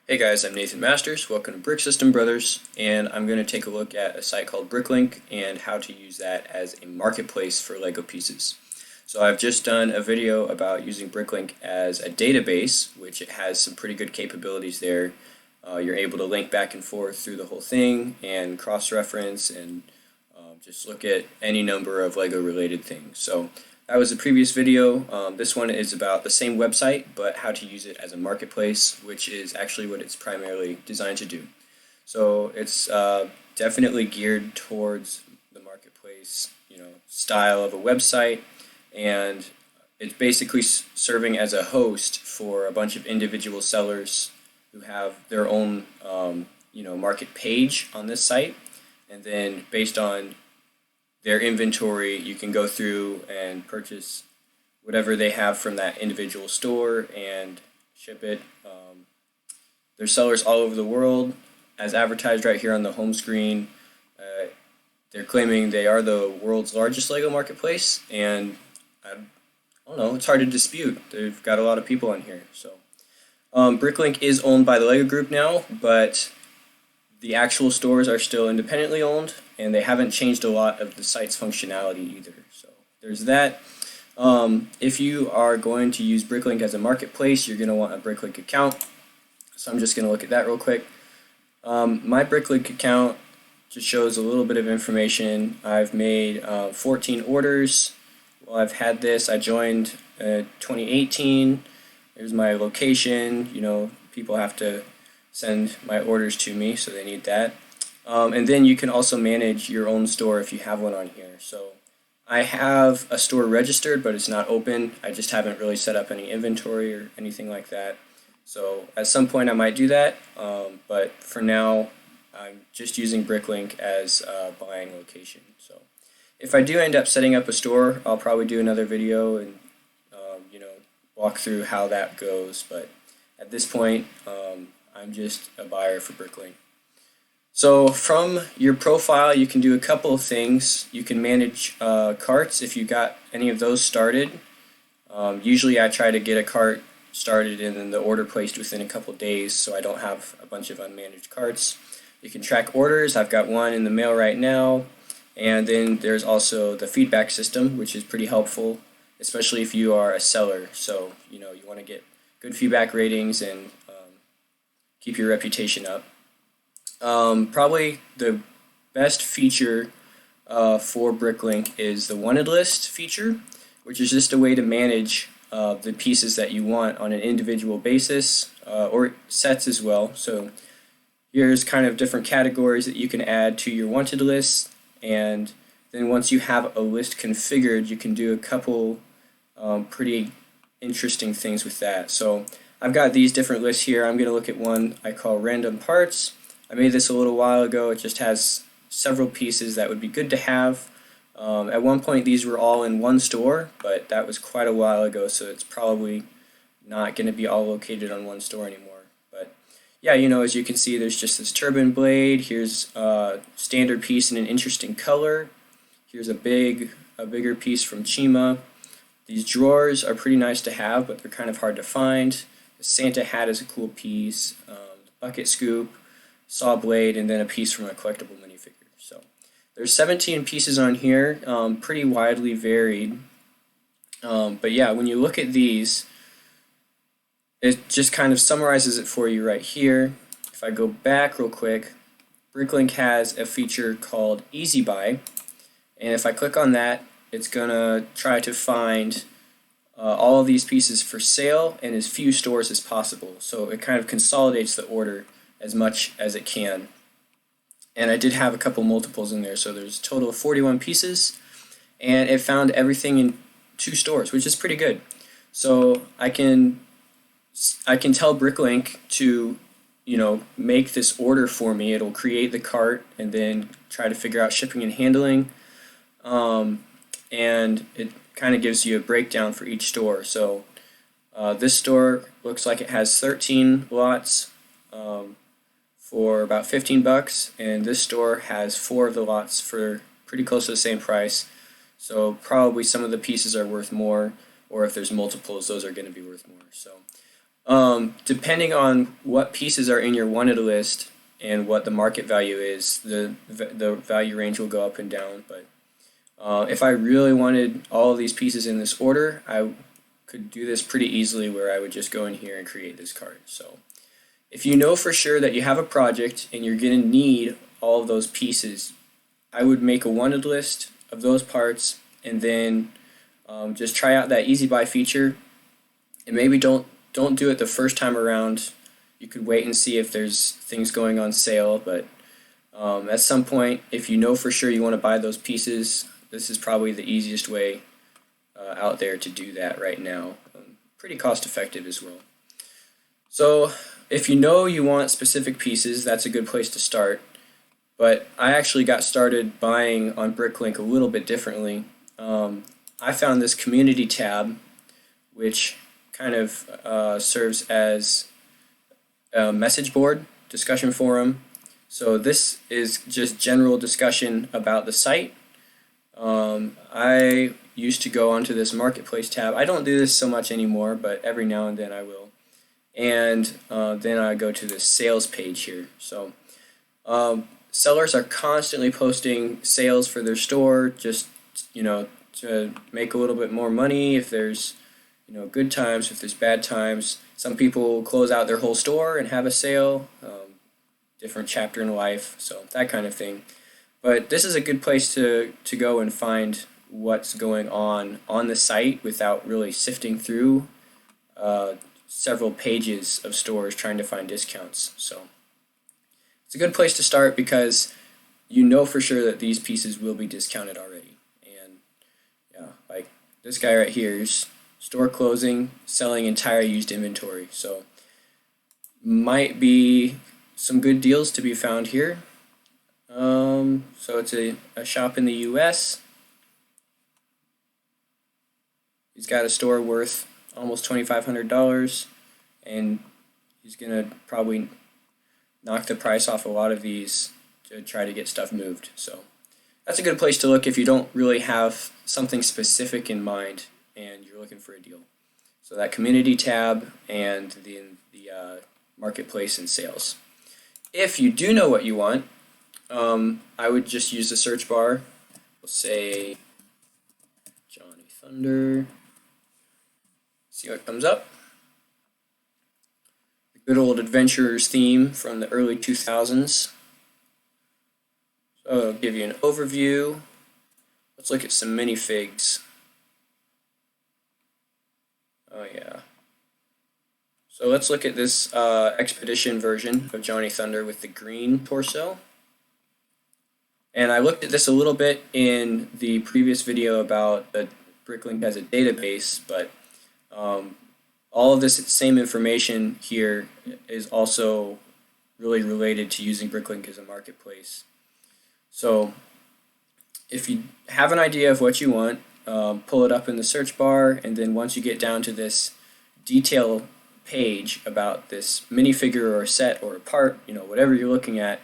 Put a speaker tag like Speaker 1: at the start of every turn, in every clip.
Speaker 1: Hey guys, I'm Nathan Masters. Welcome to Brick System Brothers, and I'm going to take a look at a site called Bricklink and how to use that as a marketplace for Lego pieces. So I've just done a video about using Bricklink as a database, which it has some pretty good capabilities there. You're able to link back and forth through the whole thing and cross-reference and just look at any number of Lego related things. So that was the previous video. This one is about the same website, but how to use it as a marketplace, which is actually what it's primarily designed to do. So it's definitely geared towards the marketplace, style of a website, and it's basically serving as a host for a bunch of individual sellers who have their own, market page on this site, and then based on their inventory, you can go through and purchase whatever they have from that individual store and ship it. There's sellers all over the world, as advertised right here on the home screen. They're claiming they are the world's largest Lego marketplace, and I don't know, it's hard to dispute. They've got a lot of people on here. So Bricklink is owned by the Lego Group now, but the actual stores are still independently owned, and they haven't changed a lot of the site's functionality either. So there's that. If you are going to use Bricklink as a marketplace, you're going to want a Bricklink account. So I'm just going to look at that real quick. My Bricklink account just shows a little bit of information. I've made 14 orders. Well, I've had this. I joined 2018. Here's my location. People have to send my orders to me, so they need that. And then you can also manage your own store if you have one on here. So I have a store registered, but it's not open. I just haven't really set up any inventory or anything like that. So at some point I might do that, but for now I'm just using Bricklink as a buying location. So if I do end up setting up a store, I'll probably do another video and walk through how that goes. But at this point, I'm just a buyer for Bricklink. So from your profile, you can do a couple of things. You can manage carts if you got any of those started. Usually I try to get a cart started and then the order placed within a couple of days, so I don't have a bunch of unmanaged carts. You can track orders. I've got one in the mail right now. And then there's also the feedback system, which is pretty helpful, especially if you are a seller. So you want to get good feedback ratings and keep your reputation up. Probably the best feature for Bricklink is the wanted list feature, which is just a way to manage the pieces that you want on an individual basis, or sets as well. So here's kind of different categories that you can add to your wanted list, and then once you have a list configured, you can do a couple pretty interesting things with that. So I've got these different lists here. I'm going to look at one I call random parts. I made this a little while ago. It just has several pieces that would be good to have. At one point these were all in one store, but that was quite a while ago, so it's probably not going to be all located on one store anymore. But yeah, as you can see, there's just this turbine blade. Here's a standard piece in an interesting color. Here's a bigger piece from Chima. These drawers are pretty nice to have, but they're kind of hard to find. The Santa hat is a cool piece. The bucket scoop, saw blade, and then a piece from a collectible minifigure. So there's 17 pieces on here, pretty widely varied. But yeah, when you look at these, it just kind of summarizes it for you right here. If I go back real quick, Bricklink has a feature called Easy Buy, and if I click on that, it's gonna try to find all of these pieces for sale in as few stores as possible. So it kind of consolidates the order as much as it can. And I did have a couple multiples in there, so there's a total of 41 pieces, and it found everything in 2 stores, which is pretty good. So I can tell Bricklink to make this order for me. It'll create the cart and then try to figure out shipping and handling, and it kind of gives you a breakdown for each store. So this store looks like it has 13 lots for about 15 bucks, and this store has 4 of the lots for pretty close to the same price. So probably some of the pieces are worth more, or if there's multiples, those are going to be worth more. So Depending on what pieces are in your wanted list and what the market value is, the value range will go up and down. But if I really wanted all of these pieces in this order, I could do this pretty easily where I would just go in here and create this card. So if you know for sure that you have a project and you're going to need all of those pieces, I would make a wanted list of those parts and then just try out that easy buy feature. And maybe don't do it the first time around. You could wait and see if there's things going on sale, but at some point, if you know for sure you want to buy those pieces, this is probably the easiest way out there to do that right now. Pretty cost effective as well. So if you know you want specific pieces, that's a good place to start. But I actually got started buying on Bricklink a little bit differently. I found this community tab, which kind of serves as a message board, discussion forum. So this is just general discussion about the site. I used to go onto this marketplace tab. I don't do this so much anymore, but every now and then I will. And then I go to the sales page here. So sellers are constantly posting sales for their store, just to make a little bit more money. If there's good times, if there's bad times, some people close out their whole store and have a sale. Different chapter in life, so that kind of thing. But this is a good place to go and find what's going on the site without really sifting through several pages of stores trying to find discounts. So it's a good place to start because you know for sure that these pieces will be discounted already. And yeah, like this guy right here is store closing, selling entire used inventory. So might be some good deals to be found here. So it's a shop in the US. He's got a store worth almost $2,500, and he's gonna probably knock the price off a lot of these to try to get stuff moved. So that's a good place to look if you don't really have something specific in mind and you're looking for a deal. So that community tab and the marketplace and sales. If you do know what you want, I would just use the search bar. We'll say Johnny Thunder. See what comes up. The good old adventurers theme from the early 2000s. So I'll give you an overview. Let's look at some minifigs. Oh yeah. So let's look at this Expedition version of Johnny Thunder with the green torso. And I looked at this a little bit in the previous video about that Bricklink as a database, but all of this same information here is also really related to using Bricklink as a marketplace. So if you have an idea of what you want, pull it up in the search bar, and then once you get down to this detail page about this minifigure or a set or a part, whatever you're looking at,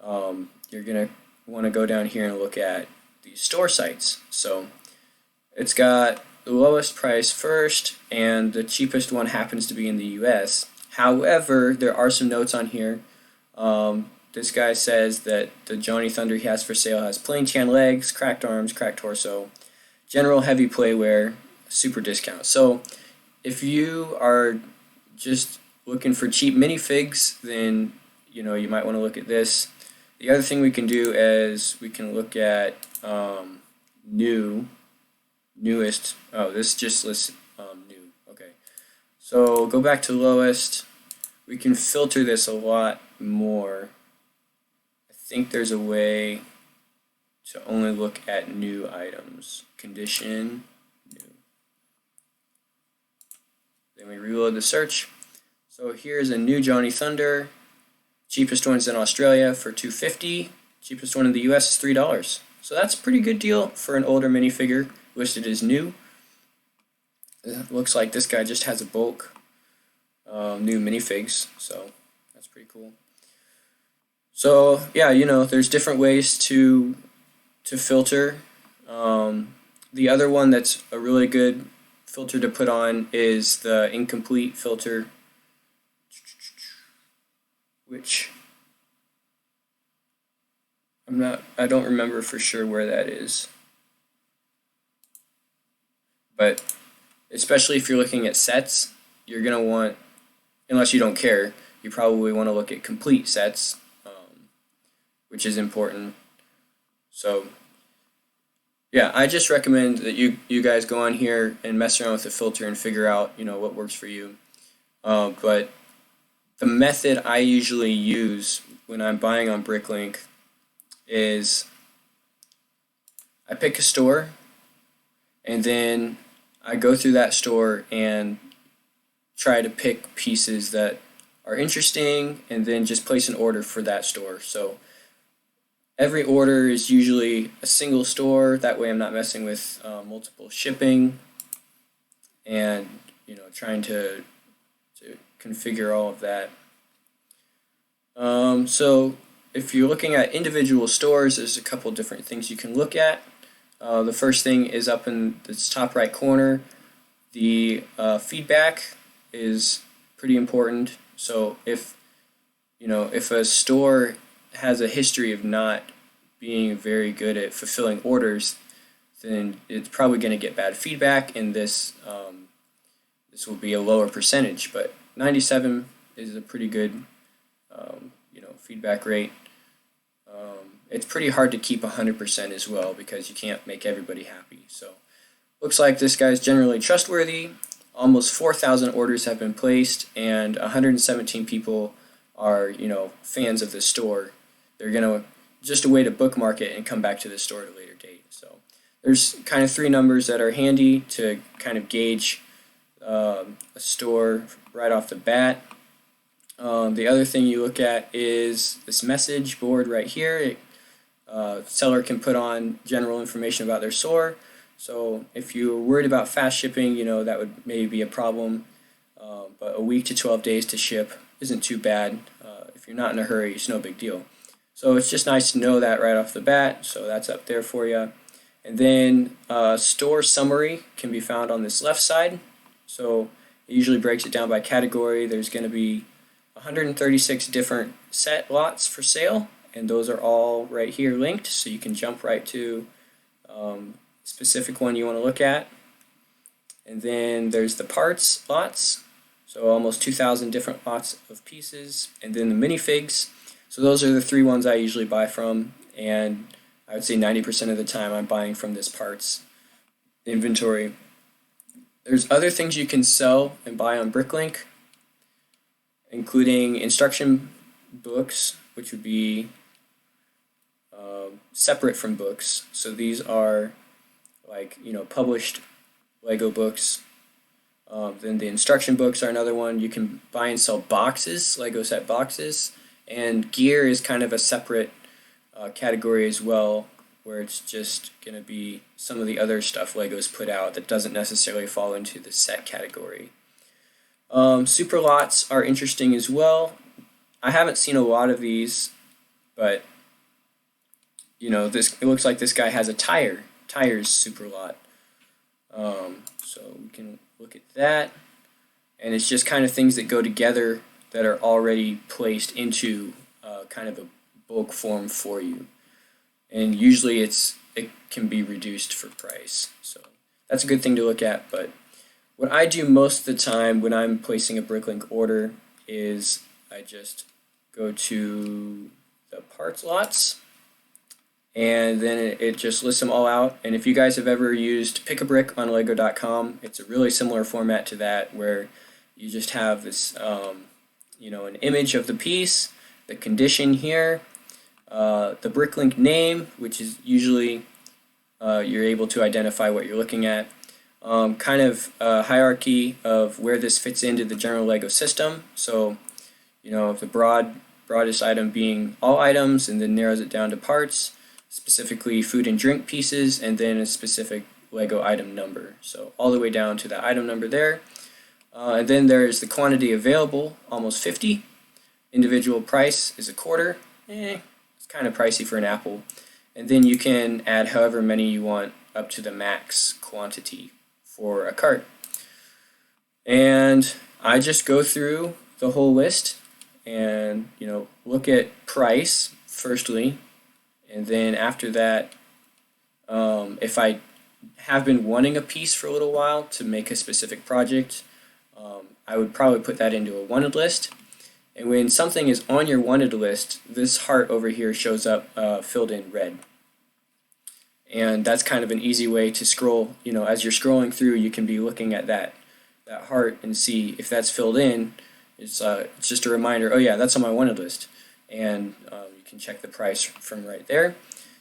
Speaker 1: you're going to want to go down here and look at these store sites. So it's got the lowest price first, and the cheapest one happens to be in the US. However, there are some notes on here. This guy says that the Johnny Thunder he has for sale has plain tan legs, cracked arms, cracked torso, general heavy playwear, super discount. So if you are just looking for cheap minifigs, then you might want to look at this. The other thing we can do is we can look at newest. Oh, this just lists new. Okay, so go back to lowest. We can filter this a lot more. I think there's a way to only look at new items. Condition, new. Then we reload the search. So here's a new Johnny Thunder. Cheapest one's in Australia for $2.50. Cheapest one in the US is $3. So that's a pretty good deal for an older minifigure listed as new. It looks like this guy just has a bulk new minifigs, so that's pretty cool. So yeah, there's different ways to filter. The other one that's a really good filter to put on is the incomplete filter. which I don't remember for sure where that is. But especially if you're looking at sets, you're going to want, unless you don't care, you probably want to look at complete sets, which is important. So yeah, I just recommend that you guys go on here and mess around with the filter and figure out, what works for you. But the method I usually use when I'm buying on Bricklink is I pick a store, and then I go through that store and try to pick pieces that are interesting, and then just place an order for that store. So every order is usually a single store. That way I'm not messing with multiple shipping and trying to configure all of that. So if you're looking at individual stores, there's a couple different things you can look at. The first thing is up in this top right corner. The feedback is pretty important. So if a store has a history of not being very good at fulfilling orders, then it's probably going to get bad feedback, and this will be a lower percentage. But 97 is a pretty good feedback rate. It's pretty hard to keep 100% as well, because you can't make everybody happy. So looks like this guy's generally trustworthy. Almost 4,000 orders have been placed, and 117 people are fans of the store. They're gonna just a way to bookmark it and come back to the store at a later date. So there's kind of three numbers that are handy to kind of gauge a store right off the bat. The other thing you look at is this message board right here. Seller can put on general information about their store. So if you're worried about fast shipping, that would maybe be a problem. But a week to 12 days to ship isn't too bad. If you're not in a hurry, it's no big deal. So it's just nice to know that right off the bat. So that's up there for you. And then store summary can be found on this left side. So it usually breaks it down by category. There's going to be 136 different set lots for sale, and those are all right here linked, so you can jump right to specific one you want to look at. And then there's the parts lots, so almost 2,000 different lots of pieces, and then the minifigs. So those are the three ones I usually buy from, and I would say 90% of the time I'm buying from this parts inventory. There's other things you can sell and buy on Bricklink, including instruction books, which would be separate from books. So these are like published Lego books. Then the instruction books are another one. You can buy and sell boxes, Lego set boxes, and gear is kind of a separate category as well, where it's just going to be some of the other stuff Lego's put out that doesn't necessarily fall into the set category. Super lots are interesting as well. I haven't seen a lot of these, but it looks like this guy has a tires super lot. So we can look at that, and it's just kind of things that go together that are already placed into kind of a bulk form for you, and usually it can be reduced for price. So that's a good thing to look at. But what I do most of the time when I'm placing a Bricklink order is I just go to the parts lots, and then it just lists them all out. And if you guys have ever used Pick-a-Brick on Lego.com, it's a really similar format to that, where you just have this, an image of the piece, the condition here, the Bricklink name, which is usually you're able to identify what you're looking at. Kind of a hierarchy of where this fits into the general Lego system. So, the broadest item being all items, and then narrows it down to parts, specifically food and drink pieces, and then a specific Lego item number. So all the way down to the item number there. And then there's the quantity available, almost 50. Individual price is a quarter. It's kind of pricey for an apple. And then you can add however many you want up to the max quantity for a cart. And I just go through the whole list and look at price firstly, and then after that, if I have been wanting a piece for a little while to make a specific project, I would probably put that into a wanted list. And when something is on your wanted list, this heart over here shows up filled in red. And that's kind of an easy way to scroll. As you're scrolling through, you can be looking at that heart and see if that's filled in. It's just a reminder, oh yeah, that's on my wanted list. And you can check the price from right there.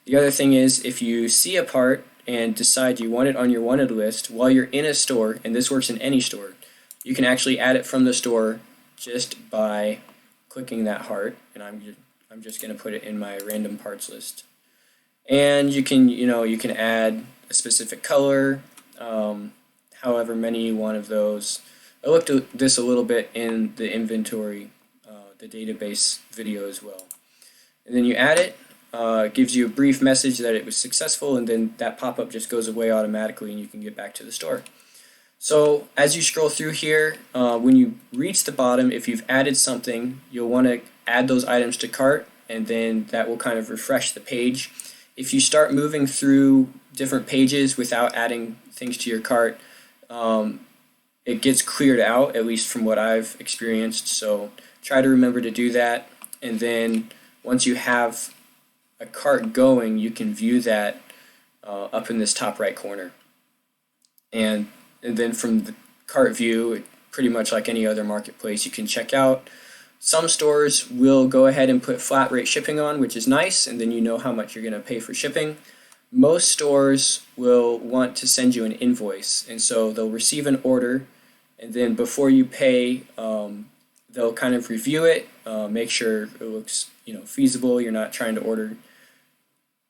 Speaker 1: The other thing is, if you see a part and decide you want it on your wanted list while you're in a store, and this works in any store, you can actually add it from the store just by clicking that heart, and I'm just going to put it in my random parts list. And you can add a specific color, however many you want of those. I looked at this a little bit in the inventory, the database video as well. And then you add it. It gives you a brief message that it was successful, and then that pop-up just goes away automatically, and you can get back to the store. So as you scroll through here, when you reach the bottom, if you've added something, you'll want to add those items to cart, and then that will kind of refresh the page. If you start moving through different pages without adding things to your cart, it gets cleared out, at least from what I've experienced. So try to remember to do that, and then once you have a cart going, you can view that up in this top right corner. And then from the cart view, pretty much like any other marketplace, you can check out. Some stores will go ahead and put flat rate shipping on, which is nice, and then you know how much you're going to pay for shipping. Most stores will want to send you an invoice, and so they'll receive an order, and then before you pay, they'll kind of review it, make sure it looks feasible. You're not trying to order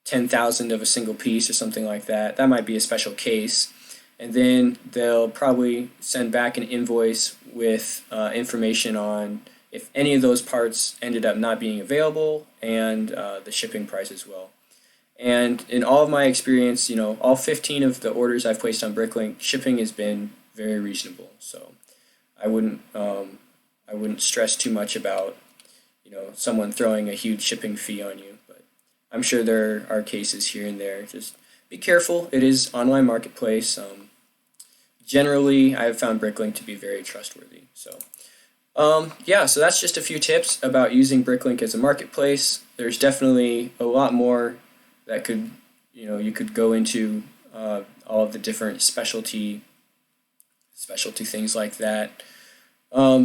Speaker 1: 10,000 of a single piece or something like that. That might be a special case. And then they'll probably send back an invoice with information on if any of those parts ended up not being available, and the shipping price as well. And in all of my experience, all 15 of the orders I've placed on Bricklink, shipping has been very reasonable. So I wouldn't stress too much about someone throwing a huge shipping fee on you. But I'm sure there are cases here and there. Just be careful. It is online marketplace. Generally, I have found Bricklink to be very trustworthy. So yeah, so that's just a few tips about using Bricklink as a marketplace. There's definitely a lot more that could, you could go into all of the different specialty things like that.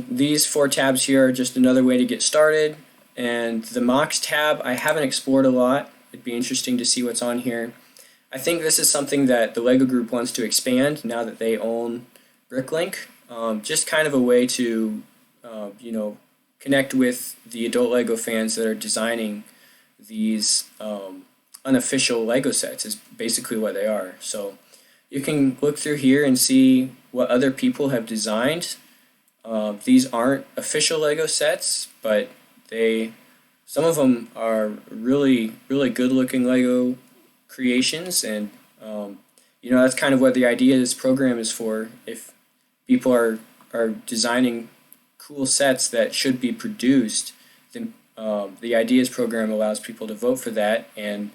Speaker 1: These 4 tabs here are just another way to get started. And the mocks tab, I haven't explored a lot. It'd be interesting to see what's on here. I think this is something that the LEGO Group wants to expand now that they own Bricklink. Just kind of a way to connect with the adult LEGO fans that are designing these unofficial LEGO sets is basically what they are. So you can look through here and see what other people have designed. These aren't official LEGO sets, but some of them are really, really good looking LEGO creations, and that's kind of what the ideas program is for. If people are designing cool sets that should be produced, then the ideas program allows people to vote for that, and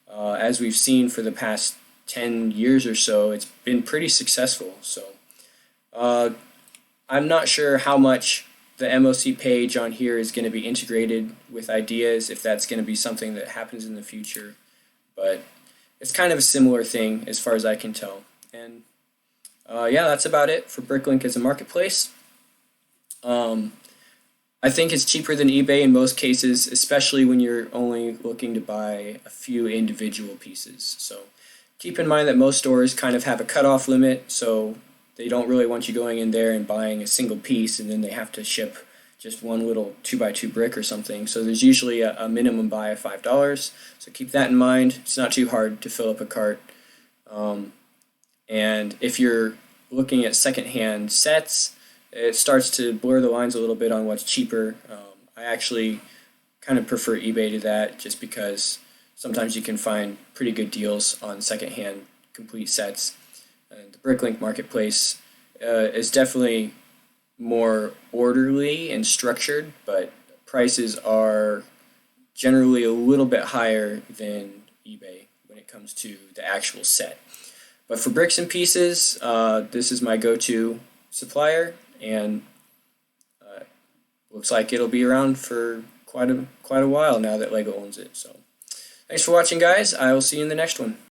Speaker 1: as we've seen for the past 10 years or so, it's been pretty successful. So I'm not sure how much the MOC page on here is going to be integrated with ideas, if that's going to be something that happens in the future, but it's kind of a similar thing as far as I can tell. And yeah, that's about it for Bricklink as a marketplace. I think it's cheaper than eBay in most cases, especially when you're only looking to buy a few individual pieces. So keep in mind that most stores kind of have a cutoff limit, so they don't really want you going in there and buying a single piece and then they have to ship just one little 2x2 brick or something. So there's usually a minimum buy of $5. So keep that in mind. It's not too hard to fill up a cart. And if you're looking at secondhand sets, it starts to blur the lines a little bit on what's cheaper. I actually kind of prefer eBay to that, just because sometimes you can find pretty good deals on secondhand complete sets. And the Bricklink marketplace is definitely more orderly and structured, but prices are generally a little bit higher than eBay when it comes to the actual set. But for bricks and pieces, this is my go-to supplier, and looks like it'll be around for quite a while now that LEGO owns it. So thanks for watching, guys. I will see you in the next one.